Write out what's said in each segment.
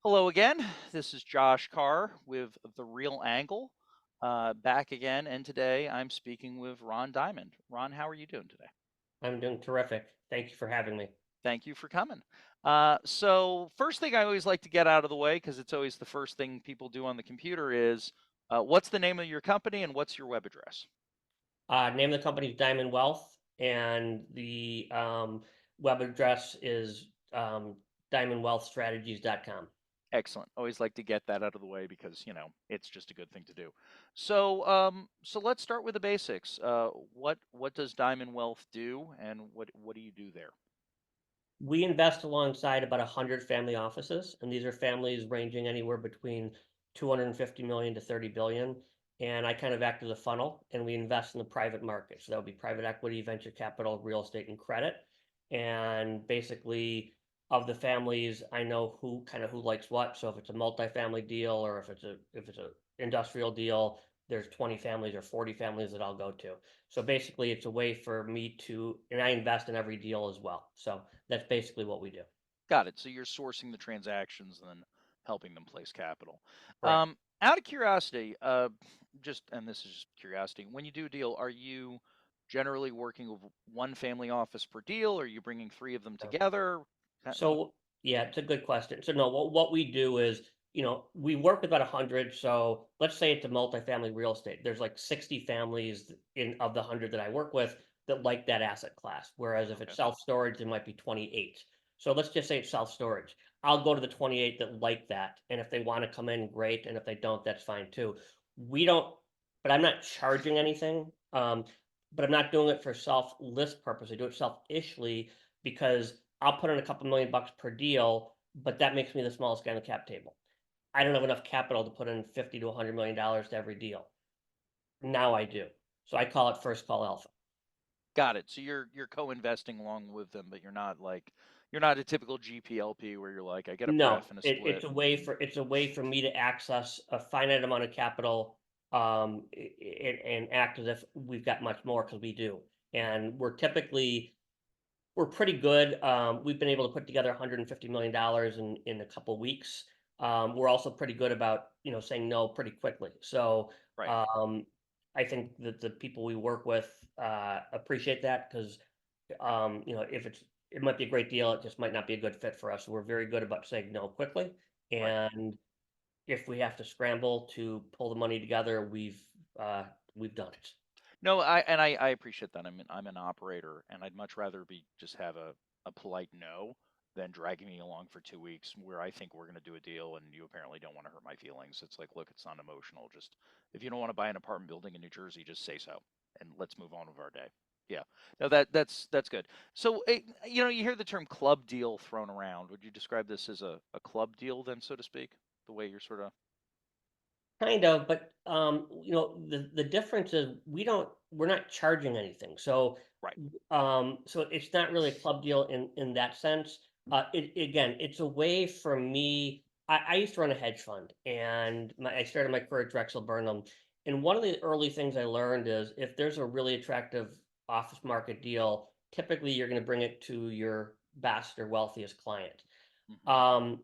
Hello again. This is Josh Carr with The Real Angle. Back again, and today I'm speaking with Ron Diamond. Ron, how are you doing today? I'm doing terrific. Thank you for having me. Thank you for coming. So, first thing I always like to get out of the way, because it's always the first thing people do on the computer, is what's the name of your company and what's your web address? Name of the company is Diamond Wealth, and the web address is diamondwealthstrategies.com. Excellent. Always like to get that out of the way because it's just a good thing to do. So let's start with the basics. What does Diamond Wealth do, and what do you do there? We invest alongside about 100 family offices, and these are families ranging anywhere between 250 million to 30 billion. And I kind of act as a funnel, and we invest in the private market. So that would be private equity, venture capital, real estate, and credit. And basically, of the families, I know who likes what. So if it's a multifamily deal or if it's a industrial deal, there's 20 families or 40 families that I'll go to. So basically, it's a way for me to, and I invest in every deal as well. So that's basically what we do. Got it. So you're sourcing the transactions and then helping them place capital. Correct. Out of curiosity, and this is just curiosity, when you do a deal, are you generally working with one family office per deal? Or are you bringing three of them Yeah. together? What? So yeah, it's a good question. So no, what we do is, we work with about 100. So let's say it's a multifamily real estate. There's like 60 families in of the 100 that I work with that like that asset class. Whereas if it's Okay. self-storage, there might be 28. So let's just say it's self-storage. I'll go to the 28 that like that. And if they want to come in, great. And if they don't, that's fine too. We don't, but I'm not charging anything. But I'm not doing it for self-list purpose. I do it selfishly because I'll put in a couple million bucks per deal, but that makes me the smallest guy on the cap table. I don't have enough capital to put in 50 to $100 million to every deal. Now I do. So I call it first call alpha. Got it. So you're co-investing along with them, but you're not a typical GPLP where you're like, I get a No, pref and a it's split. a way for me to access a finite amount of capital, and act as if we've got much more because we do. And we're pretty good. We've been able to put together $150 million in a couple weeks. We're also pretty good about saying no pretty quickly. So Right. I think that the people we work with appreciate that because if it might be a great deal, it just might not be a good fit for us. So we're very good about saying no quickly. Right. And if we have to scramble to pull the money together, we've done it. No, I appreciate that. I'm an operator, and I'd much rather be just have a polite no than dragging me along for 2 weeks where I think we're going to do a deal and you apparently don't want to hurt my feelings. It's like, look, it's not emotional. Just if you don't want to buy an apartment building in New Jersey, just say so, and let's move on with our day. Yeah, no, that's good. So, you hear the term club deal thrown around. Would you describe this as a club deal, then, so to speak? The way you're sort of Kind of, but, the difference is we're not charging anything. So, right. so it's not really a club deal in that sense. Again, it's a way for me. I used to run a hedge fund, and I started my career at Drexel Burnham. And one of the early things I learned is if there's a really attractive office market deal, typically you're going to bring it to your best or wealthiest client. Hmm. Um,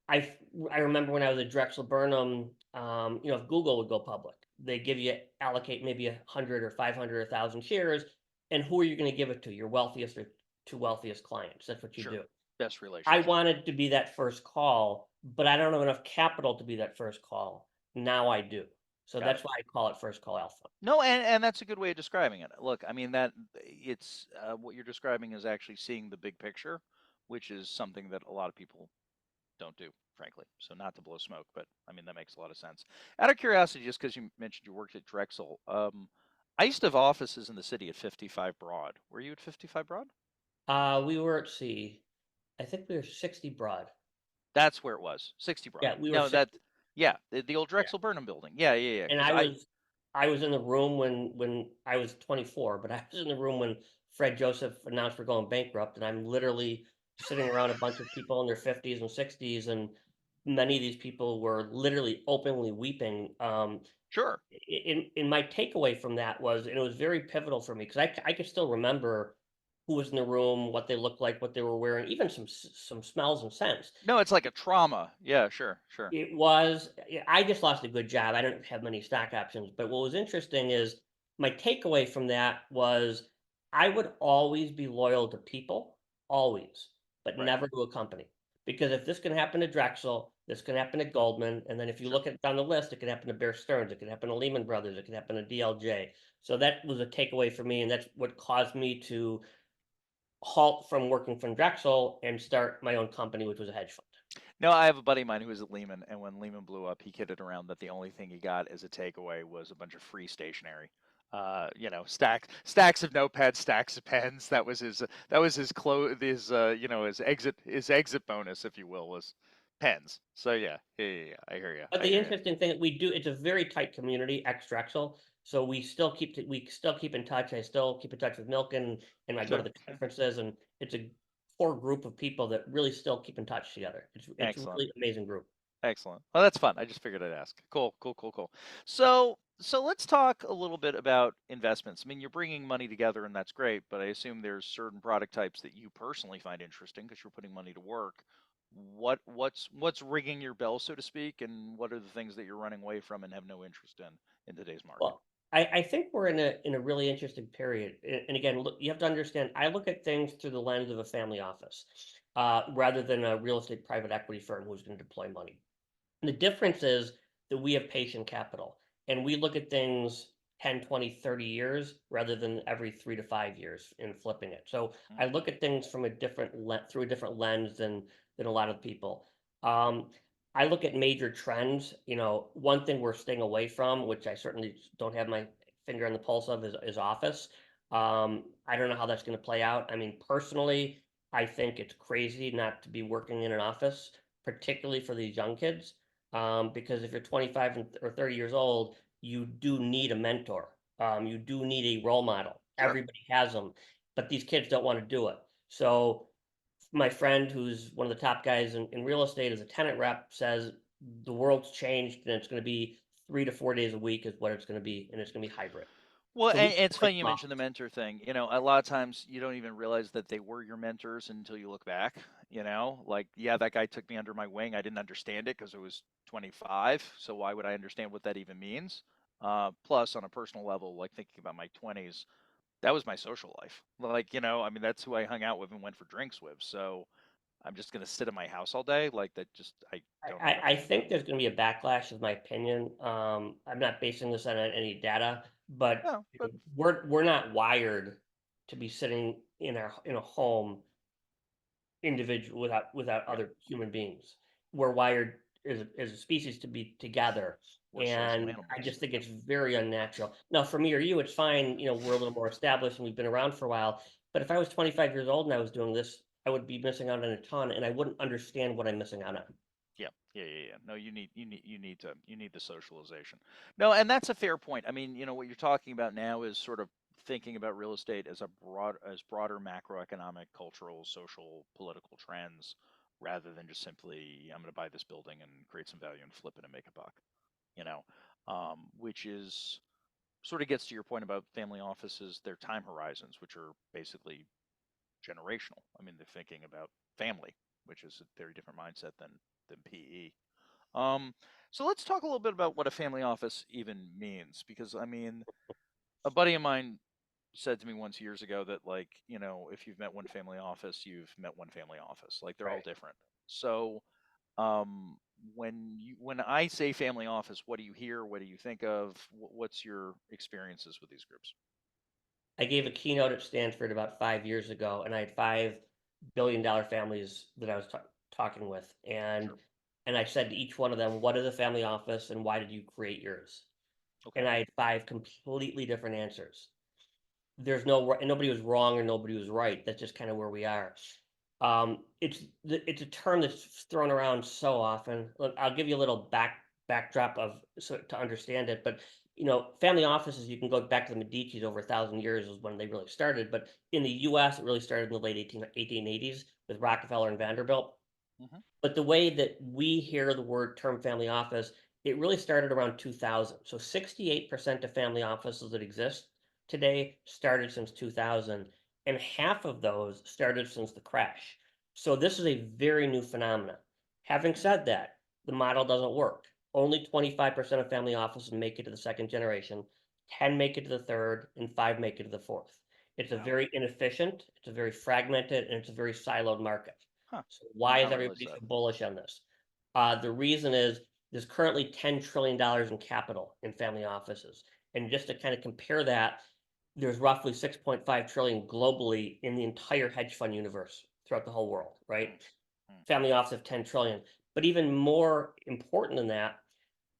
I I remember when I was at Drexel Burnham, if Google would go public, they give you allocate maybe 100 or 500 or 1,000 shares, and who are you going to give it to? Your wealthiest or two wealthiest clients. That's what you Sure. do. Best I relationship. wanted to be that first call, but I don't have enough capital to be that first call. Now I do. So Got that's it. why I call it first call alpha. No, and that's a good way of describing it. Look, I mean that it's what you're describing is actually seeing the big picture, which is something that a lot of people don't do, frankly. So not to blow smoke, but I mean that makes a lot of sense. Out of curiosity, just because you mentioned you worked at Drexel, I used to have offices in the city at 55 Broad. Were you at 55 Broad? We were at sea. I think we were 60 broad. That's where it was, 60 Broad. Yeah, we were No, 60. yeah, the old Drexel Burnham building. Yeah, yeah, yeah. And Because I I was in the room when I was 24, but I was in the room when Fred Joseph announced we're going bankrupt, and I'm literally sitting around a bunch of people in their 50s and 60s, and many of these people were literally openly weeping. sure. In my takeaway from that was, and it was very pivotal for me because I could still remember. who was in the room, what they looked like, what they were wearing, even some smells and scents. No, it's like a trauma. Yeah, sure, sure. It was I just lost a good job. I don't have many stock options, but what was interesting is my takeaway from that was I would always be loyal to people, always, but Right. never to a company. Because if this can happen to Drexel, this can happen to Goldman, and then if you Sure. look at down the list, it can happen to Bear Stearns, it can happen to Lehman Brothers, it can happen to DLJ. So that was a takeaway for me, and that's what caused me to halt from working from Drexel and start my own company, which was a hedge fund. No, I have a buddy of mine who was at Lehman, and when Lehman blew up, he kidded around that the only thing he got as a takeaway was a bunch of free stationery. Stacks of notepads, stacks of pens. That was his bonus, if you will, was pens. So yeah, yeah, yeah, yeah. I hear you. But I the hear you. interesting thing that we do, it's a very tight community, ex Drexel. So we still keep in touch. I still keep in touch with Milken, and I go to Sure. the conferences, and it's a core group of people that really still keep in touch together. It's Excellent. really amazing group. Excellent. Well, that's fun. I just figured I'd ask. Cool, cool, cool, cool. So let's talk a little bit about investments. I mean, you're bringing money together, and that's great, but I assume there's certain product types that you personally find interesting because you're putting money to work. What's ringing your bell, so to speak, and what are the things that you're running away from and have no interest in today's market? Well, I think we're in a really interesting period. And again, look, you have to understand, I look at things through the lens of a family office, rather than a real estate private equity firm who's going to deploy money. The difference is that we have patient capital and we look at things 10, 20, 30 years rather than every 3 to 5 years in flipping it. So I Mm, look at things from a through a different lens than a lot of people. Um, I look at major trends. One thing we're staying away from, which I certainly don't have my finger on the pulse of, is office. I don't know how that's going to play out. I mean, personally, I think it's crazy not to be working in an office, particularly for these young kids, because if you're 25 or 30 years old, you do need a mentor. You do need a role model. sure. Everybody has them, but these kids don't want to do it. So my friend, who's one of the top guys in real estate as a tenant rep, says the world's changed and it's going to be 3 to 4 days a week is what it's going to be, and it's going to be hybrid. Well, So we and it's work funny you from mentioned the office. mentor thing. A lot of times you don't even realize that they were your mentors until you look back. Like, yeah, that guy took me under my wing. I didn't understand it because I was 25. So why would I understand what that even means? Plus, on a personal level, like thinking about my 20s, that was my social life. Like, I mean, that's who I hung out with and went for drinks with. So I'm just going to sit in my house all day. Like, that just, I don't know I, if I that's, I think there's going to be a backlash, is my opinion. I'm not basing this on any data, but no, but we're not wired to be sitting in a home individual without yeah, other human beings. We're wired as a species to be together. we're social And I animals. just think it's very unnatural. Now, for me or you, it's fine. We're a little more established and we've been around for a while. But if I was 25 years old and I was doing this, I would be missing out on a ton and I wouldn't understand what I'm missing out on. Yeah, yeah, yeah, yeah. No, you need the socialization. No, and that's a fair point. I mean, what you're talking about now is sort of thinking about real estate as broader macroeconomic, cultural, social, political trends, rather than just simply I'm going to buy this building and create some value and flip it and make a buck. Which is sort of gets to your point about family offices, their time horizons, which are basically generational. I mean, they're thinking about family, which is a very different mindset than PE. Um, so let's talk a little bit about what a family office even means, because I mean, a buddy of mine said to me once years ago that if you've met one family office, you've met one family office. Like they're all Right. different. So um, when I say family office, what do you hear? What do you think of? What's your experiences with these groups? I gave a keynote at Stanford about 5 years ago, and I had $5 billion families that I was talking with, Sure. and I said to each one of them, "What is a family office, and why did you create yours?" And Okay. I had five completely different answers. There's no and nobody was wrong or nobody was right. That's just kind of where we are. It's a term that's thrown around so often. Look, I'll give you a little backdrop of so to understand it. But family offices, you can go back to the Medici's over 1,000 years is when they really started. But in the U.S., it really started in the late 1880s with Rockefeller and Vanderbilt. Hmm. But the way that we hear the word term family office, it really started around 2000. So 68% of family offices that exist today started since 2000. and half of those started since the crash. So this is a very new phenomenon. Having said that, the model doesn't work. Only 25% of family offices make it to the second generation, 10 make it to the third, and 5 make it to the fourth. It's a Wow. very inefficient, it's a very fragmented, and it's a very siloed market. Huh. So Did why is not realize everybody that. so bullish on this? The reason is there's currently $10 trillion in capital in family offices. And just to kind of compare that, there's roughly 6.5 trillion globally in the entire hedge fund universe throughout the whole world, Mm, right? mm, Family office of 10 trillion. But even more important than that,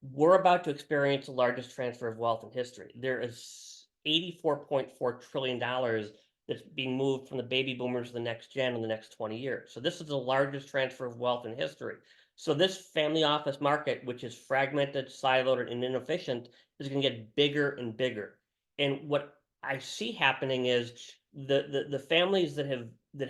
we're about to experience the largest transfer of wealth in history. There is $84.4 trillion that's being moved from the baby boomers to the next gen in the next 20 years. So this is the largest transfer of wealth in history. So this family office market, which is fragmented, siloed, and inefficient, is going to get bigger and bigger. And what I see happening is the families that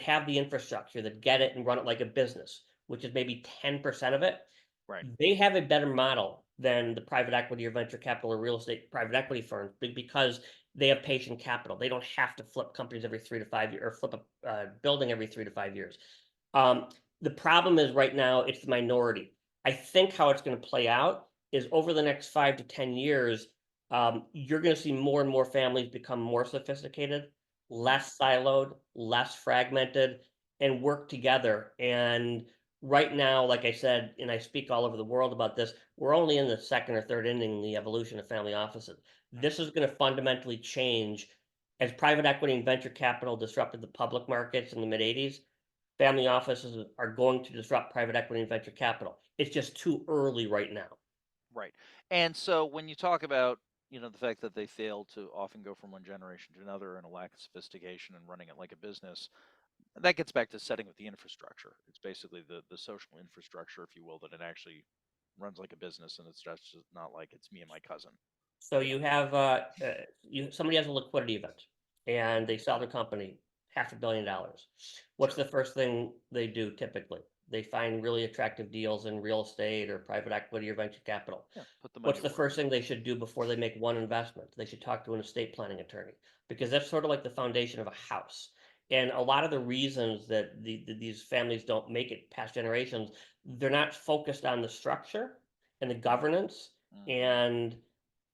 have the infrastructure, that get it and run it like a business, which is maybe 10% of it, right. they have a better model than the private equity or venture capital or real estate private equity firms because they have patient capital. They don't have to flip companies every 3 to 5 years or flip a building every 3 to 5 years. Um, the problem is right now it's the minority. I think how it's going to play out is over the next 5 to 10 years, you're going to see more and more families become more sophisticated, Mm, less siloed, less fragmented, and work together. And right now, like I said, and I speak all over the world about this, we're only in the second or third inning in the evolution of family offices. mm, This is going to fundamentally change as private equity and venture capital disrupted the public markets in the mid 80s. Family offices are going to disrupt private equity and venture capital. It's just too early right now. right. And so when you talk about, the fact that they fail to often go from one generation to another and a lack of sophistication and running it like a business, that gets back to setting with the infrastructure. It's basically the social infrastructure, if you will, that it actually runs like a business and it's just not like it's me and my cousin, So you know. you have somebody has a liquidity event and they sell their company $500 million. What's Sure. the first thing they do typically? They find really attractive deals in real estate or private equity or venture capital. Yeah. Put the money What's to the work. first thing they should do before they make one investment? They should talk to an estate planning attorney because that's sort of like the foundation of a house. And a lot of the reasons that these families don't make it past generations, they're not focused on the structure and the Mm, governance mm-hmm. and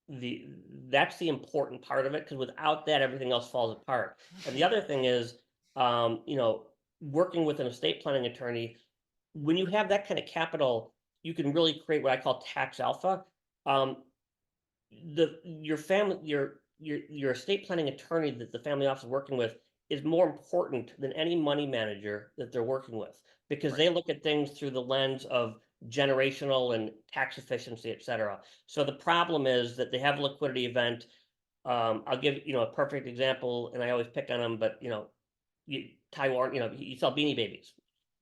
the that's the important part of it because without that everything else falls apart. And the other thing is, working with an estate planning attorney, when you have that kind of capital, you can really create what I call tax alpha. Um, the your family your estate planning attorney that the family office is working with is more important than any money manager that they're working with because Right. they look at things through the lens of generational and tax efficiency, et cetera. So the problem is that they have a liquidity event. I'll give a perfect example, and I always pick on them, but Taiwan, you sell Beanie Babies.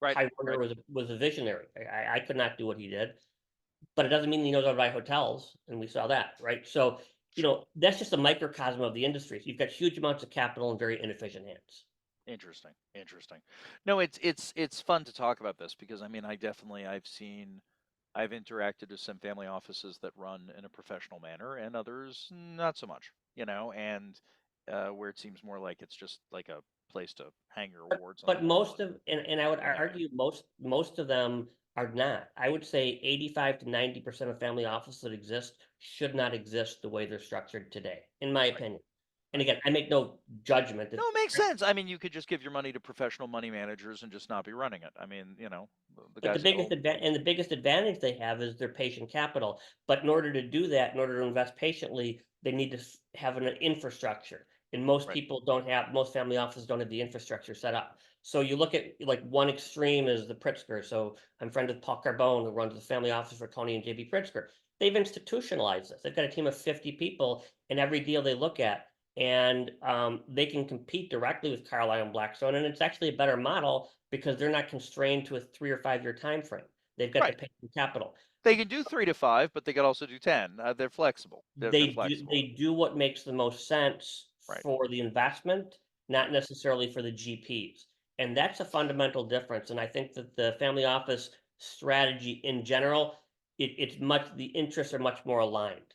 Right. Ty Warner Right. was a visionary. I could not do what he did, but it doesn't mean he knows how to buy hotels, and we saw that, right? So, Sure. that's just a microcosm of the industry. So you've got huge amounts of capital in very inefficient hands. Interesting. Interesting. No, it's fun to talk about this because I mean I've interacted with some family offices that run in a professional manner and others not so much, and where it seems more like it's just like a place to hang your awards on the But wall most and of and I would what have you. argue most of them are not. I would say 85 to 90% of family offices that exist should not exist the way they're structured today, in my Right. opinion. And Right. again, I make no judgment. No, it makes sense. I mean, you could just give your money to professional money managers and just not be running it. I mean, the But guys that go, the biggest advantage they have is their patient capital. But in order to do that, in order to invest patiently, they need to have an infrastructure. And right, most family offices don't have the infrastructure set up. So you look at like one extreme is the Pritzker. So I'm friend with Paul Carbone, who runs the family office for Tony and JB Pritzker. They've institutionalized this. They've got a team of 50 people in every deal they look at. And they can compete directly with Carlyle and Blackstone. And it's actually a better model because they're not constrained to a 3 or 5 year time frame. They've got the right. patient capital. They can do 3 to 5, but they could also do 10. They're flexible. They're flexible. They do what makes the most sense Right. for the investment, not Right. necessarily for the GPs. And that's a fundamental difference. And I think that the family office strategy in general, it's much the interests are much more aligned.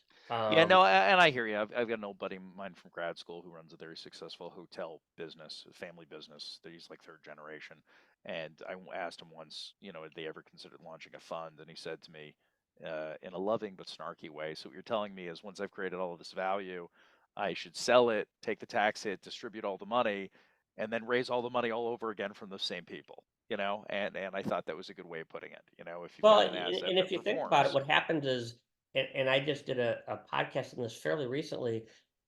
Yeah, Um, no, and I hear you. I've got an old buddy of mine from grad school who runs a very successful hotel business, a family business. That he's like third generation. And asked him once, had they ever considered launching a fund? And he said to me, in a loving but snarky way, "So what you're telling me is once I've created all of this value, I should sell it, take the tax hit, distribute all the money, and then raise all the money all over again from those same people." And I thought that was a good way of putting it. If you've well, got an asset and if that you think about it, performs, what happens is, and I just did a podcast on this fairly recently.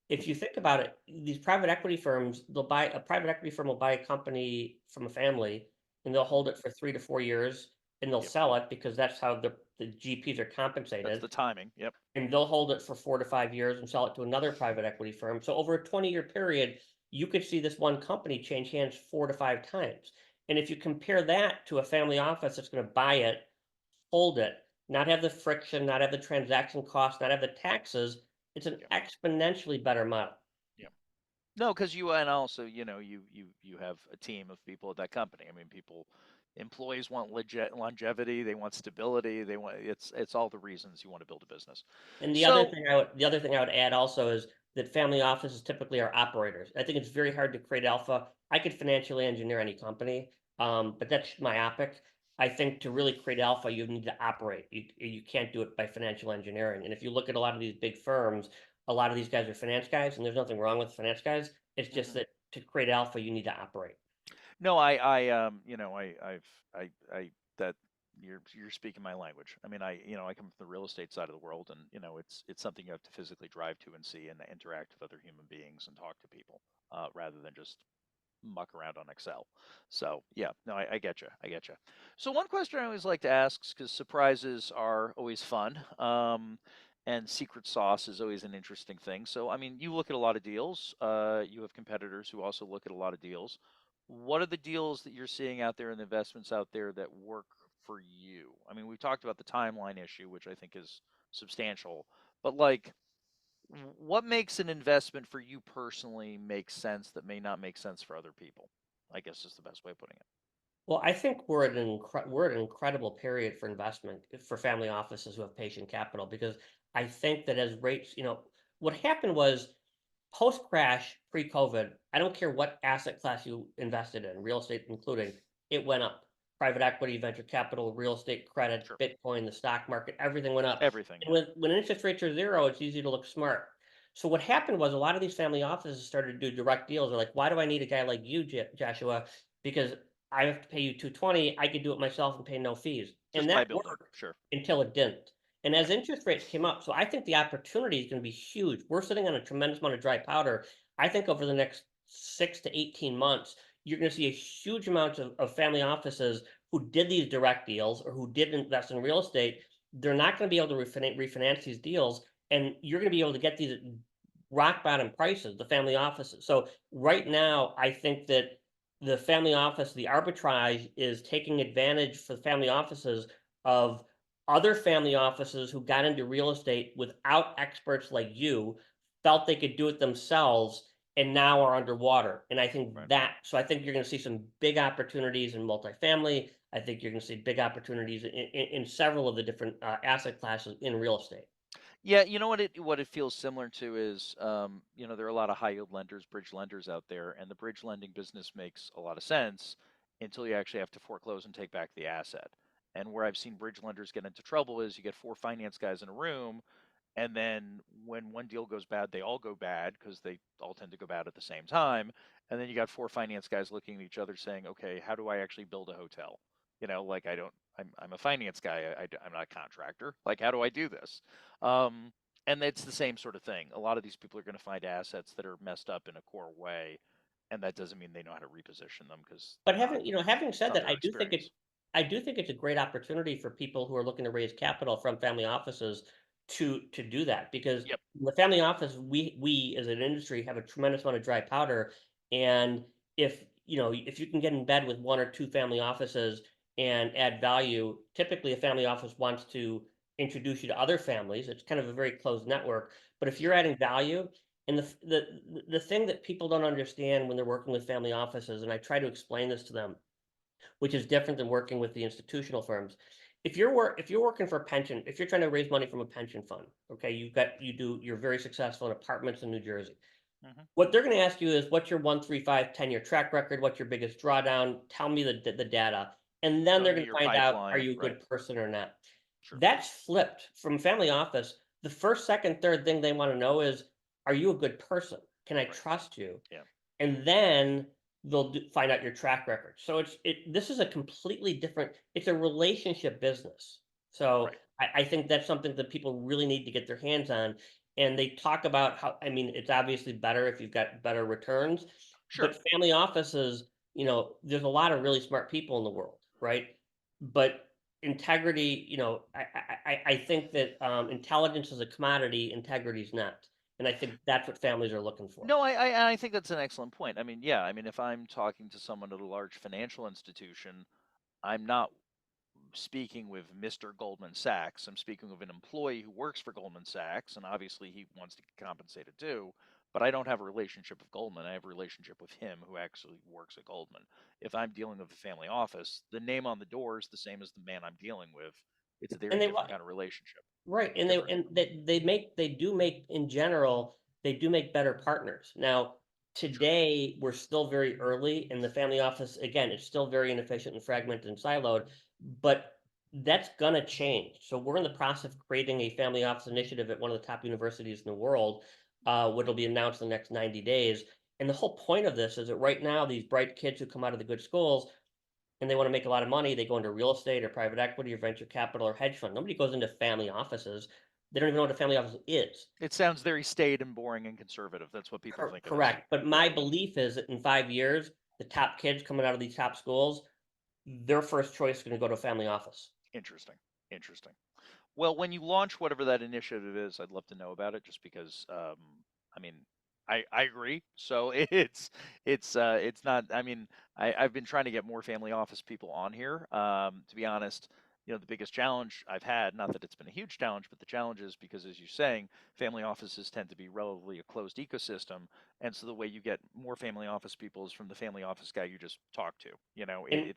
If you think about it, these private equity firms, a private equity firm will buy a company from a family, and they'll mhm, hold it for 3 to 4 years, and they'll yep, sell it because that's how the GPs are that's the compensated. timing. Yep, And they'll hold it for 4 to 5 years and sell it to another private equity firm. So over a 20-year period, you could see this one company change hands 4 to 5 times. And if you compare that to a family office that's going to buy it, hold it, not have the friction, not have the transaction costs, not have the taxes, it's an yep, exponentially better model. yep. No, because and also, you have a team of people at that company. I mean, employees want longevity, they want stability, it's all the reasons you want to build a business. And So, the other thing I would add also is that family offices typically are operators. I think it's very hard to create alpha. I could financially engineer any company, but that's myopic. I think to really create alpha, you need to operate. You can't do it by financial engineering. And if you look at a lot of these big firms, a lot of these guys are finance guys, and there's nothing wrong with finance guys. It's just mhm. that to create alpha, you need to operate. No, I that you're speaking my language. I mean, I come from the real estate side of the world, and it's something you have to physically drive to and see and interact with other human beings and talk to people, rather than just muck around on Excel. So yeah, no, I get you. I get you. So one question I always like to ask, because surprises are always fun, and secret sauce is always an interesting thing. So I mean, you look at a lot of deals. You have competitors who also look at a lot of deals. What are the deals that you're seeing out there and the investments out there that work for you? I mean, we've talked about the timeline issue, which I think is substantial, but like what makes an investment for you personally make sense that may not make sense for other people? I guess is the best way of putting it. Well, I think we're at an incredible period for investment for family offices who have patient capital because I think that as rates, what happened was post crash, pre COVID, I don't care what asset class you invested in, real estate including, it went up. Private equity, venture capital, real estate credit, Sure. Bitcoin, the stock market, everything went up. Everything, And yeah. when interest rates are zero, it's easy to look smart. So what happened was a lot of these family offices started to do direct deals. They're like, why do I need a guy like you, Joshua? Because I have to pay you 220, I could do it myself and pay no fees. And Just by that building. worked Sure. until it didn't. And Yeah. as interest rates came up, so I think the opportunity is going to be huge. We're sitting on a tremendous amount of dry powder. I think over the next 6 to 18 months, you're going to see a huge amount of family offices who did these direct deals or who did invest in real estate. They're not going to be able to refinance these deals. And you're going to be able to get these rock bottom prices, the family offices. So right now, I think that the family office, the arbitrage is taking advantage for the family offices of other family offices who got into real estate without experts like you, felt they could do it themselves, and now are underwater. And I think Right. so I think you're going to see some big opportunities in multifamily. I think you're going to see big opportunities in several of the different asset classes in real estate. Yeah, you know what it feels similar to is, there are a lot of high yield lenders, bridge lenders out there, and the bridge lending business makes a lot of sense until you actually have to foreclose and take back the asset. And where I've seen bridge lenders get into trouble is you get four finance guys in a room. And then when one deal goes bad, they all go bad because they all tend to go bad at the same time. And then you got four finance guys looking at each other saying, okay, how do I actually build a hotel? Like I'm a finance guy. I'm not a contractor. Like, how do I do this? Um, and it's the same sort of thing. A lot of these people are going to find assets that are messed up in a core way. And that doesn't mean they know how to reposition them because But having it's said not that, their experience. I do think it's a great opportunity for people who are looking to raise capital from family offices to do that because Yep. the family office, we as an industry have a tremendous amount of dry powder, and if you can get in bed with one or two family offices and add value, typically a family office wants to introduce you to other families. It's kind of a very closed network. But if you're Sure. adding value, and the thing that people don't understand when they're working with family offices, and I try to explain this to them, which is different than working with the institutional firms, if you're working for a pension, if you're trying to raise money from a pension fund, okay, you're very successful in apartments in New Jersey. Hmm. What they're going to ask you is what's your 1, 3, 5, 10 year track record? What's your biggest drawdown? Tell me the data. And then Show they're me going to your find out, are pipeline. you a Right. good person or not? Sure. That's flipped from family office. The first, second, third thing they want to know is, are you a good person? Can I Right. trust you? Yeah. And then they'll find out your track record. So this is a completely different. It's a relationship business. So Right. I think that's something that people really need to get their hands on. And they talk about how, I mean, it's obviously better if you've got better returns, Sure. but family offices, there's a lot of really smart people in the world, right? But integrity, I think that intelligence is a commodity, integrity is not. And I think that's what families are looking for. No, I think that's an excellent point. I mean, yeah, I mean, if I'm talking to someone at a large financial institution, I'm not speaking with Mr. Goldman Sachs. I'm speaking with an employee who works for Goldman Sachs, and obviously he wants to get compensated too. But I don't have a relationship with Goldman. I have a relationship with him who actually works at Goldman. If I'm dealing with a family office, the name on the door is the same as the man I'm dealing with. It's a very And they different want kind of relationship. right, and Different. they do make in general, they do make better partners. Now, Sure. today, we're still very early in the family office. Again, it's still very inefficient and fragmented and siloed, but that's gonna change. So we're in the process of creating a family office initiative at one of the top universities in the world, which will be announced in the next 90 days. And the whole point of this is that right now, these bright kids who come out of the good schools and they want to make a lot of money, they go into real estate or private equity or venture capital or hedge fund. Nobody goes into family offices. They don't even know what a family office is. It sounds very staid and boring and conservative. That's what people think it is. Correct. But Yeah. my belief is that in 5 years, the top kids coming out of these top schools, their first choice is going to go to a family office. Interesting. Interesting. Well, when you launch whatever that initiative is, I'd love to know about it just because I mean I agree. So it's not I mean I've been trying to get more family office people on here. To be honest, the biggest challenge I've had, not that it's been a huge challenge, but the challenge is because as you're saying, family offices tend to be relatively a closed ecosystem. And so the way you get more family office people is from the family office guy you just talked to. And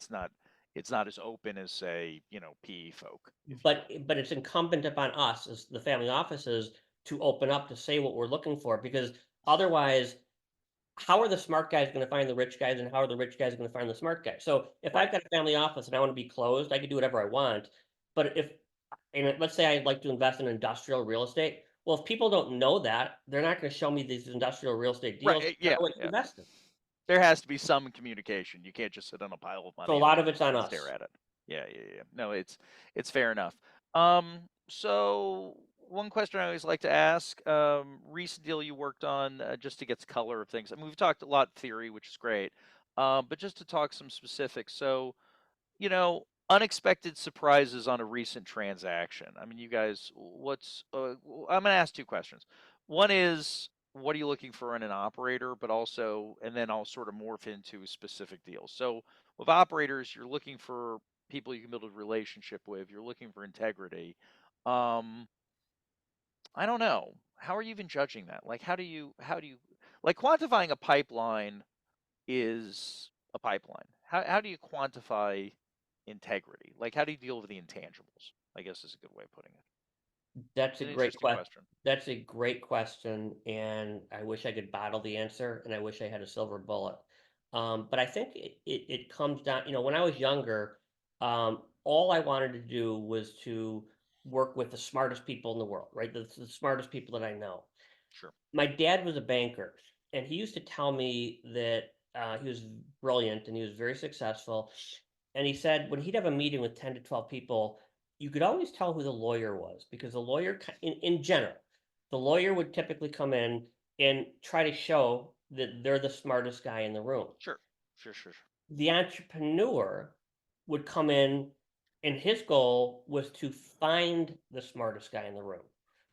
It's not as open as say, PE folk, if you but will. but it's incumbent upon us as the family offices to open up to say what we're looking for, because otherwise, how are the smart guys going to find the rich guys, and how are the rich guys going to find the smart guys? So if I've Right. got a family office and I want to be closed, I can do whatever I want. But if and let's say I'd like to invest in industrial real estate. Well, if people don't know that, they're not going to show me these industrial real estate Right. deals. I don't Yeah. know what to Yeah. invest in. There has to be some communication. You can't just sit on a pile of So a money and lot of it's on stare us. at it. Yeah, yeah, yeah. No, it's fair enough. So one question I always like to ask, recent deal you worked on, just to get the color of things. I mean, we've talked a lot theory, which is great. But just to talk some specifics. So, unexpected surprises on a recent transaction. I mean, you guys, I'm going to ask two questions. One is, what are you looking for in an operator, but also, and then I'll sort of morph into specific deals. So, with operators, you're looking for people you can build a relationship with, you're looking for integrity. Um, I don't know. How are you even judging that? Like, how do you, like quantifying a pipeline is a pipeline. How do you quantify integrity? Like, how do you deal with the intangibles? I guess is a good way of putting it. That's It's a an great interesting question. question. That's a great question, and I wish I could bottle the answer, and I wish I had a silver bullet. But I think it comes down, when I was younger, all I wanted to do was to work with the smartest people in the world, right? The smartest people that I know. Sure. My dad was a banker, and he used to tell me that he was brilliant and he was very successful. And he said when he'd have a meeting with 10 to 12 people, you could always tell who the lawyer was because the lawyer, in general, the lawyer would typically come in and try to show that they're the smartest guy in the room. Sure. Sure. Sure. Sure. The entrepreneur would come in, and his goal was to find the smartest guy in the room.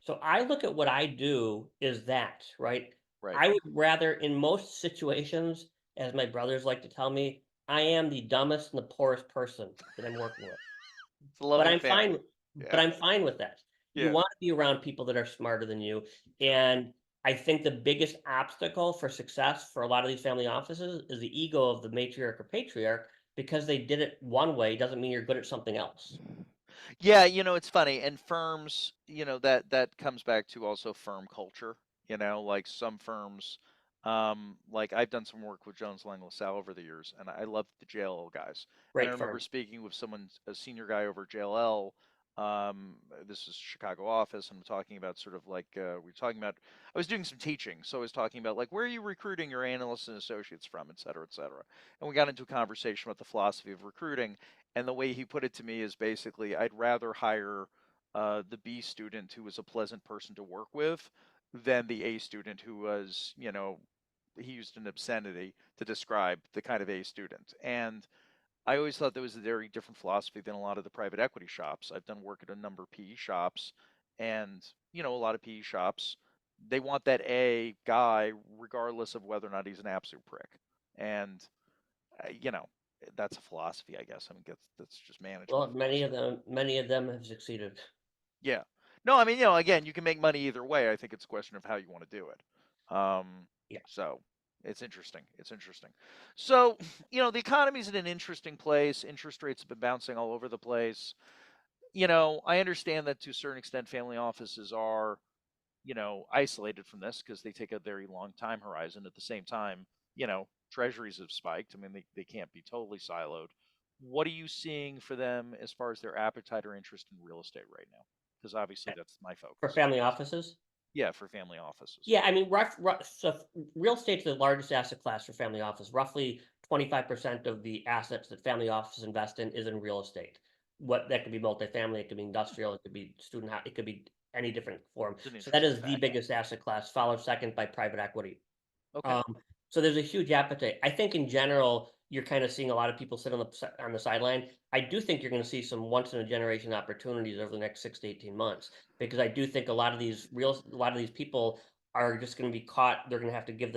So I look at what I do is that, right? Right. I would rather, in most situations, as my brothers like to tell me, I am the dumbest and the poorest person that I'm working with. It's a But loving I'm family. fine Yeah. but I'm fine with that. You Yeah. wanna be around people that are smarter than you, Sure. and I think the biggest obstacle for success for a lot of these family offices is the ego of the matriarch or patriarch because they did it one way doesn't mean you're good at something else. Yeah, it's funny. And firms, that comes back to also firm culture. Like some firms, like I've done some work with Jones Lang LaSalle over the years, and I love the JLL guys. And I Great remember firm. speaking with a senior guy over at JLL. This is Chicago office, and I'm talking about sort of like we are talking about. I was doing some teaching, so I was talking about like where are you recruiting your analysts and associates from, et cetera, et cetera. And we got into a conversation about the philosophy of recruiting. And the way he put it to me is basically, I'd rather hire the B student who was a pleasant person to work with than the A student who was, he used an obscenity to describe the kind of A student. And I always thought that was a very different philosophy than a lot of the private equity shops. I've done work at a number of PE shops, and, a lot of PE shops, they want that A guy regardless of whether or not he's an absolute prick. And uh, you know, that's a philosophy, I guess. I mean, that's just management Well, philosophy. many of them have succeeded. Yeah. No, I mean, again, you can make money either way. I think it's a question of how you want to do it. Yeah. So it's interesting. It's interesting. So, the economy's in an interesting place. Interest rates have been bouncing all over the place. I understand that to a certain extent, family offices are isolated from this because they take a very long time horizon. At the same time, treasuries have spiked. I mean, they can't be totally siloed. What are you seeing for them as far as their appetite or interest in real estate right now? Because obviously that's my For focus. family offices? Yeah, for family offices. Yeah, I mean, real estate's the largest asset class for family office. Roughly 25% of the assets that family offices invest in is in real estate. What that could be multifamily, it could be industrial, it could be student house, it could be any different form. It's an So that interesting is the fact. biggest asset class, followed second by private equity. Okay. Um, so there's a huge appetite. I think in general, you're kind of seeing a lot of people sit on the sideline. I do think you're going to see some once in a generation opportunities over the next 6 to 18 months because I do think a lot of these people are just going to be caught. They're going to have to give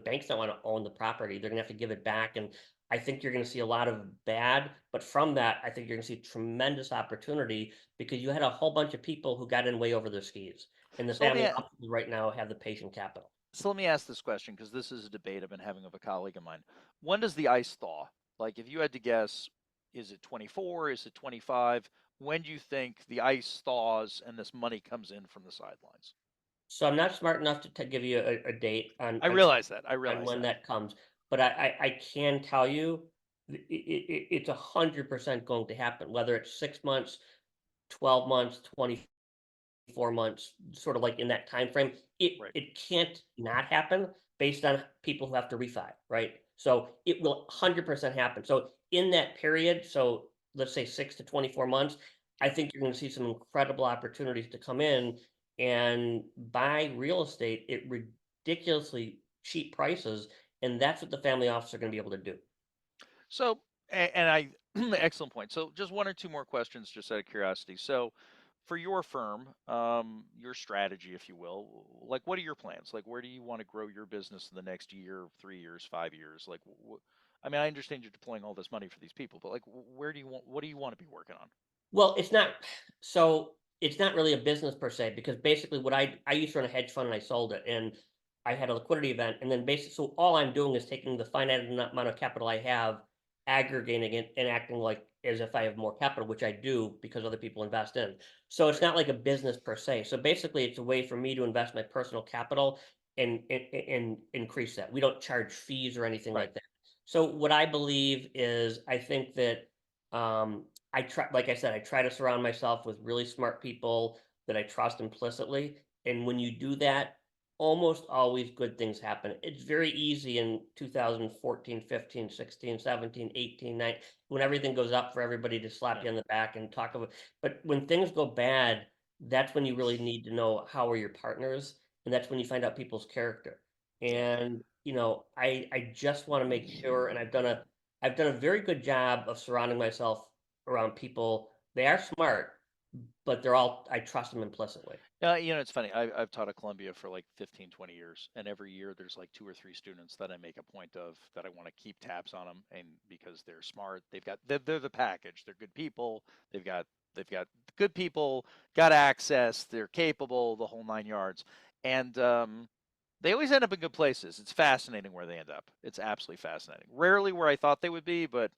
banks don't want to own the property. They're going to have to give it back, and I think you're going to see a lot of bad. But from that, I think you're going to see tremendous opportunity because you had a whole bunch of people who got in way over their skis, and the So let me family offices right now have the patient capital. so let me ask this question because this is a debate I've been having with a colleague of mine. When does the ice thaw? Like, if you had to guess, is it 24? Is it 25? When do you think the ice thaws and this money comes in from the sidelines? So I'm not smart enough to give you a date I realize that. I on realize when that. that comes, but I can tell you it's 100% going to happen, whether it's 6 months, 12 months, 4 months, sort of like in that time frame. It Right. it can't not happen based on people who have to refi, right? So it will 100% happen. So in that period, so let's say 6 to 24 months, I Yep. think you're going to see some incredible opportunities to come in and buy real estate at ridiculously cheap prices, and that's what the family office are going to be able to do. So, and I, excellent point. So, just one or two more questions, just out of curiosity. So, for your firm, your strategy, if you will, like, what are your plans? Like, where do you want to grow your business in the next year, 3 years, 5 years? Like, I mean, I understand you're deploying all this money for these people, but like, what do you want to be working on? Well, it's not really a business per se because basically what I used to run a hedge fund and I sold it and I had a liquidity event and then basically so all I'm doing is taking the finite amount of capital I have, aggregating it and acting like as if I have more capital, which I do because other people invest in. So it's Right. not like a business per se. So basically it's a way for me to invest my personal capital and increase that. We don't charge fees or anything Right. like that. So what I believe is I think that I try, like I said, I try to surround myself with really smart people that I trust implicitly. And when you do that, almost always good things happen. It's very easy in 2014, 15, 16, 17, 18, 19, when everything goes up for everybody to slap Yeah. you on the back and talk about. But when things go bad, that's when you really need to know how are your partners, and that's when you find out people's character. Yeah. And I just want to make sure, and I've done a very good job of surrounding myself around people. They are smart, but I trust them implicitly. It's funny. I've taught at Columbia for like 15, 20 years, and every year there's like two or three students that I make a point of that I want to keep tabs on them, and because they're smart, they're the package. They're good people. They've got good people, got access. They're capable, the whole 9 yards, and they always end up in good places. It's fascinating where they end up. It's absolutely fascinating. Rarely where I thought they would be, but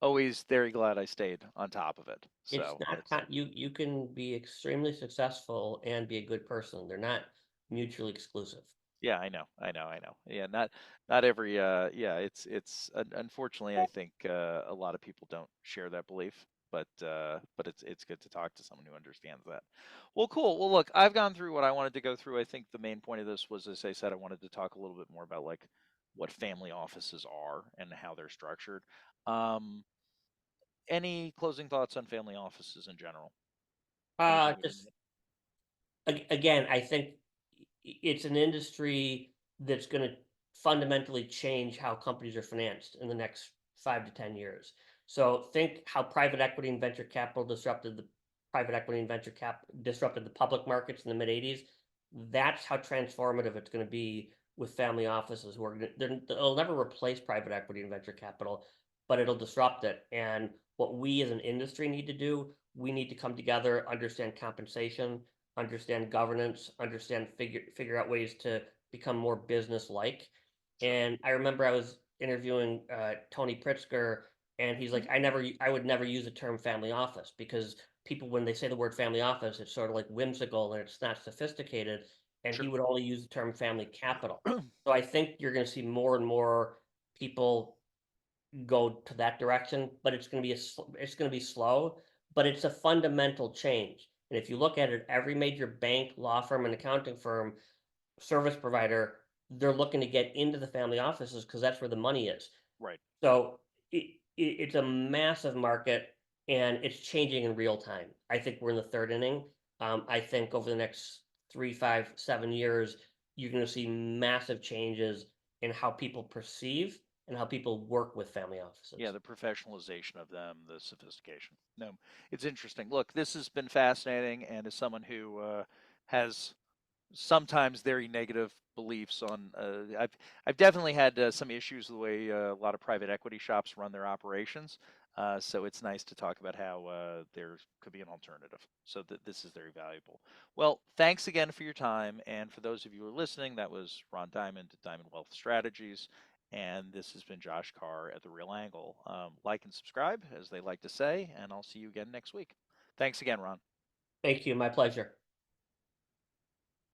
always very glad I stayed on top of it. It's So not it's you can be extremely successful and be a good person. They're not mutually exclusive. yeah, I know. Yeah, not every yeah, unfortunately I think a lot of people don't share that belief, but it's good to talk to someone who understands that. Well, cool. Well, look, I've gone through what I wanted to go through. I think the main point of this was, as I said, I wanted to talk a little bit more about like what family offices are and how they're structured. Um, any closing thoughts on family offices in general? Anything you want Just again, I think it's an industry that's going to fundamentally change how companies are financed in the next 5 to 10 years. So think how private equity and venture capital disrupted the public markets in the mid '80s. That's how transformative it's going to be with family offices. Who are they'll never replace private equity and venture capital, but it'll disrupt it. And what we as an industry need to do, we need to come together, understand compensation, understand governance, understand figure out ways to become more business like. Sure. And I remember I was interviewing Tony Pritzker, and he's like, Mhm. I would never use the term family office because people, when they say the word family office, it's sort of like whimsical and it's not sophisticated. And he Sure. would only use the term family capital. So I think you're going to see more and more people go to that direction, but it's going to be slow, but it's a fundamental change. And if you look at it, every major bank, law firm, and accounting firm, service provider, they're looking to get into the family offices because that's where the money is. Right. So it's a massive market and it's changing in real time. I think we're in the third inning. I think over the next 3, 5, 7 years, you're going to see massive changes in how people perceive and how people work with family Yeah, offices. the professionalization of them, the sophistication. No, it's interesting. Look, this has been fascinating, and as someone who has sometimes very negative beliefs on, I've definitely had some issues with the way a lot of private equity shops run their operations. So it's nice to talk about how there could be an alternative. So this is very valuable. Well, thanks again for your time, and for those of you who are listening, that was Ron Diamond at Diamond Wealth Strategies. And this has been Josh Carr at The Real Angle. Like and subscribe, as they like to say, and I'll see you again next week. Thanks again, Ron. Thank you. My pleasure.